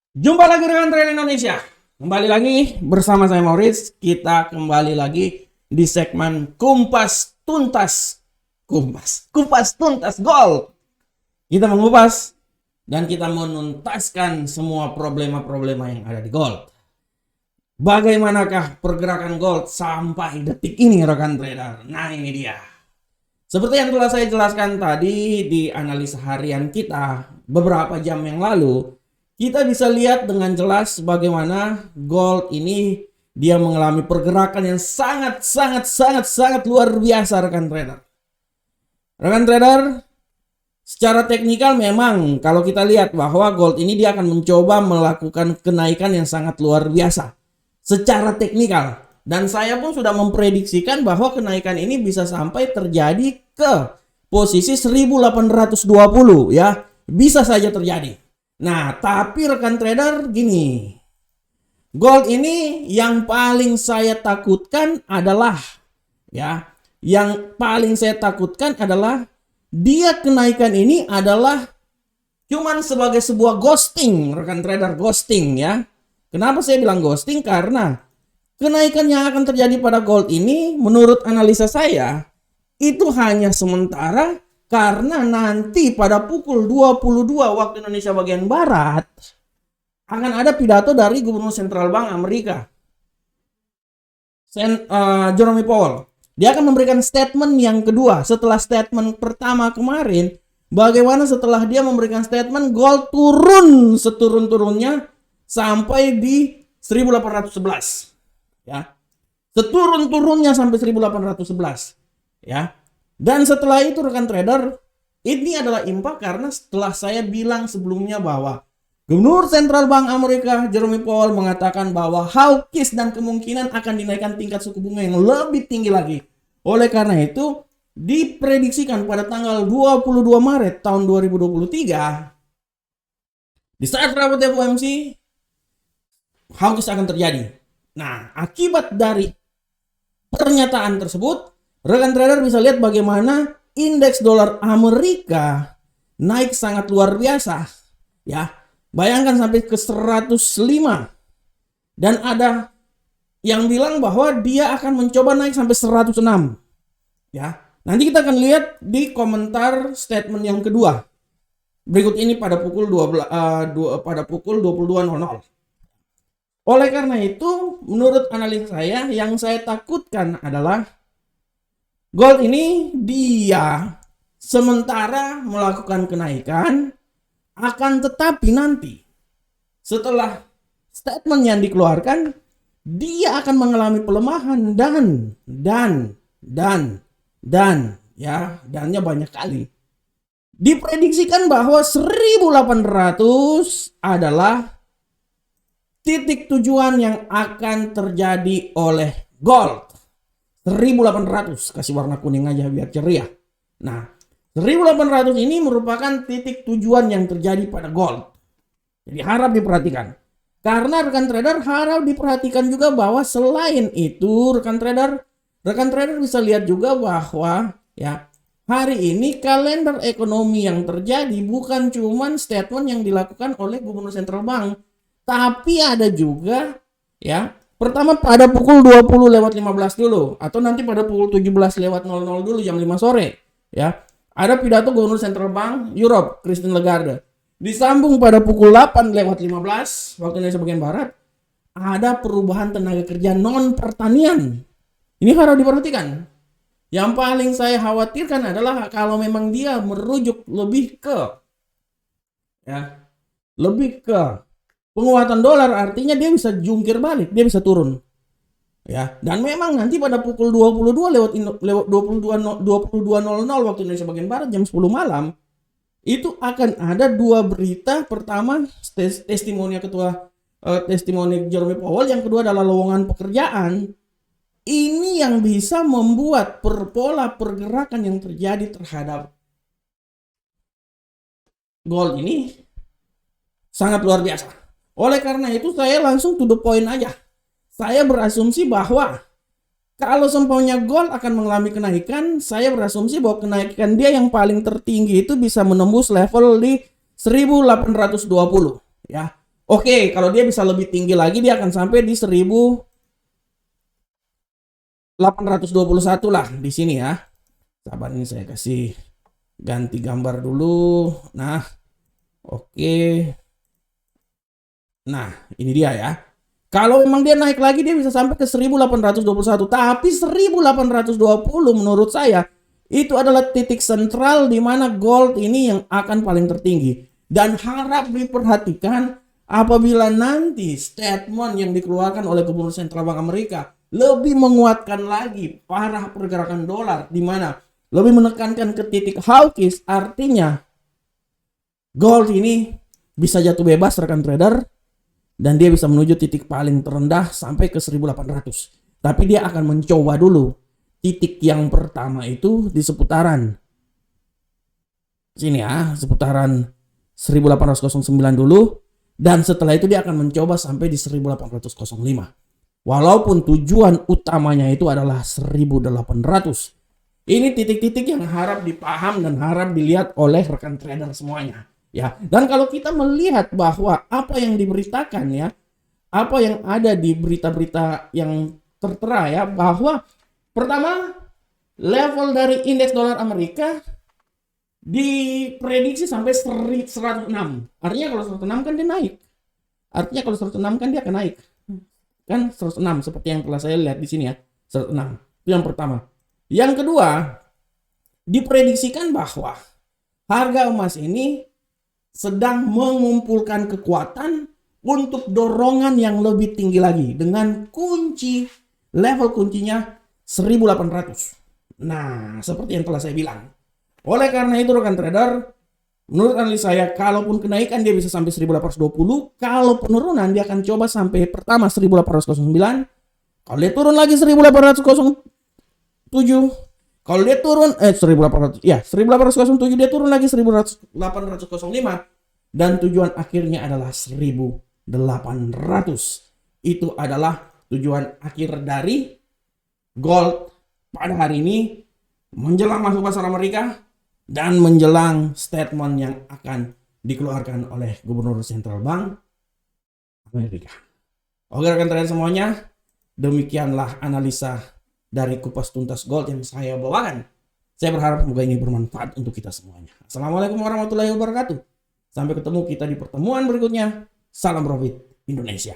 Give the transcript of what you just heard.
Jumpa lagi dengan Trader Indonesia. Kembali lagi bersama saya Maurice. Kita kembali lagi di segmen Kumpas Tuntas. Kupas Tuntas Gold. Kita mengupas dan kita menuntaskan semua problema-problema yang ada di gold. Bagaimanakah pergerakan gold sampai detik ini rekan trader? Nah, ini dia. Seperti yang telah saya jelaskan tadi di analisa harian kita beberapa jam yang lalu, kita bisa lihat dengan jelas bagaimana gold ini dia mengalami pergerakan yang sangat luar biasa rekan trader. Rekan trader, secara teknikal memang kalau kita lihat bahwa gold ini dia akan mencoba melakukan kenaikan yang sangat luar biasa secara teknikal. Dan saya pun sudah memprediksikan bahwa kenaikan ini bisa sampai terjadi ke posisi 1820 ya. Bisa saja terjadi. Nah, tapi rekan trader gini. Gold ini yang paling saya takutkan adalah dia kenaikan ini adalah cuman sebagai sebuah ghosting, rekan trader, ghosting ya. Kenapa saya bilang ghosting? Karena kenaikan yang akan terjadi pada gold ini menurut analisa saya itu hanya sementara karena nanti pada pukul 22 waktu Indonesia bagian Barat akan ada pidato dari Gubernur Sentral Bank Amerika, Jerome Powell. Dia akan memberikan statement yang kedua setelah statement pertama kemarin. Bagaimana setelah dia memberikan statement gold turun seturun-turunnya sampai di 1811. Ya. Seturun-turunnya sampai 1811 ya. Dan setelah itu rekan trader, ini adalah impak karena setelah saya bilang sebelumnya bahwa Gubernur Sentral Bank Amerika Jerome Powell mengatakan bahwa hawkish dan kemungkinan akan dinaikkan tingkat suku bunga yang lebih tinggi lagi. Oleh karena itu, diprediksikan pada tanggal 22 Maret tahun 2023 di saat rapat FOMC hawkish akan terjadi. Nah, akibat dari pernyataan tersebut, rekan trader bisa lihat bagaimana indeks dolar Amerika naik sangat luar biasa. Ya, bayangkan sampai ke 105. Dan ada yang bilang bahwa dia akan mencoba naik sampai 106. Ya, nanti kita akan lihat di komentar statement yang kedua. Berikut ini pada pukul 22.00. Oleh karena itu, menurut analisa saya, yang saya takutkan adalah gold ini dia sementara melakukan kenaikan, akan tetapi nanti setelah statement yang dikeluarkan, dia akan mengalami pelemahan dannya banyak kali. Diprediksikan bahwa 1800 adalah titik tujuan yang akan terjadi oleh gold. 1800, kasih warna kuning aja biar ceria. Nah, 1800 ini merupakan titik tujuan yang terjadi pada gold. Jadi harap diperhatikan. Karena rekan trader harap diperhatikan juga bahwa selain itu rekan trader bisa lihat juga bahwa ya hari ini kalender ekonomi yang terjadi bukan cuman statement yang dilakukan oleh Gubernur Sentral Bank, tapi ada juga ya, pertama pada pukul 20.15 dulu atau nanti pada pukul 17.00 dulu jam 5 sore ya. Ada pidato Gubernur Sentral Bank Europe Christine Lagarde. Disambung pada pukul 8.15 waktu Indonesia bagian Barat ada perubahan tenaga kerja non pertanian. Ini harus diperhatikan. Yang paling saya khawatirkan adalah kalau memang dia merujuk lebih ke penguatan dolar, artinya dia bisa jungkir balik, dia bisa turun. Ya, dan memang nanti pada pukul 22.00 waktu Indonesia bagian Barat jam 10 malam itu akan ada dua berita. Pertama, testimoni Jerome Powell, yang kedua adalah lowongan pekerjaan. Ini yang bisa membuat pola pergerakan yang terjadi terhadap gold ini sangat luar biasa. Oleh karena itu saya langsung to the point aja. Saya berasumsi bahwa kalau sempaunya gold akan mengalami kenaikan, saya berasumsi bahwa kenaikan dia yang paling tertinggi itu bisa menembus level di 1820 ya. Oke, kalau dia bisa lebih tinggi lagi, dia akan sampai di 1821 lah di sini ya. Sabar, ini saya kasih ganti gambar dulu. Nah, oke. Nah, ini dia ya. Kalau memang dia naik lagi, dia bisa sampai ke 1821. Tapi 1820 menurut saya itu adalah titik sentral di mana gold ini yang akan paling tertinggi. Dan harap diperhatikan apabila nanti statement yang dikeluarkan oleh Gubernur Sentral Bank Amerika lebih menguatkan lagi parah pergerakan dolar, di mana lebih menekankan ke titik hawkish, artinya gold ini bisa jatuh bebas rekan trader, dan dia bisa menuju titik paling terendah sampai ke 1800. Tapi dia akan mencoba dulu titik yang pertama itu di seputaran sini ya, seputaran 1809 dulu, dan setelah itu dia akan mencoba sampai di 1805. Walaupun tujuan utamanya itu adalah 1800. Ini titik-titik yang harap dipaham dan harap dilihat oleh rekan trader semuanya. Ya, dan kalau kita melihat bahwa apa yang diberitakan ya, apa yang ada di berita-berita yang tertera ya, bahwa pertama level dari indeks dolar Amerika diprediksi sampai 106. Artinya kalau 106 kan dia naik. Artinya kalau 106 kan dia akan naik. Kan 106 seperti yang telah saya lihat di sini ya. 106. Itu yang pertama. Yang kedua, diprediksikan bahwa harga emas ini sedang mengumpulkan kekuatan untuk dorongan yang lebih tinggi lagi dengan kunci level kuncinya 1800. Nah, seperti yang telah saya bilang. Oleh karena itu rekan trader, menurut analisa saya, kalaupun kenaikan dia bisa sampai 1820, kalau penurunan dia akan coba sampai pertama 1809, kalau dia turun lagi 1807, kalau dia turun 1800 ya 1807, dia turun lagi 1805, dan tujuan akhirnya adalah 1800. Itu adalah tujuan akhir dari gold pada hari ini menjelang masuk pasar Amerika dan menjelang statement yang akan dikeluarkan oleh Gubernur Sentral Bank Amerika. Oke rekan trader semuanya, demikianlah analisa dari kupas tuntas gold yang saya bawakan. Saya berharap semoga ini bermanfaat untuk kita semuanya. Assalamualaikum warahmatullahi wabarakatuh. Sampai ketemu kita di pertemuan berikutnya. Salam profit Indonesia.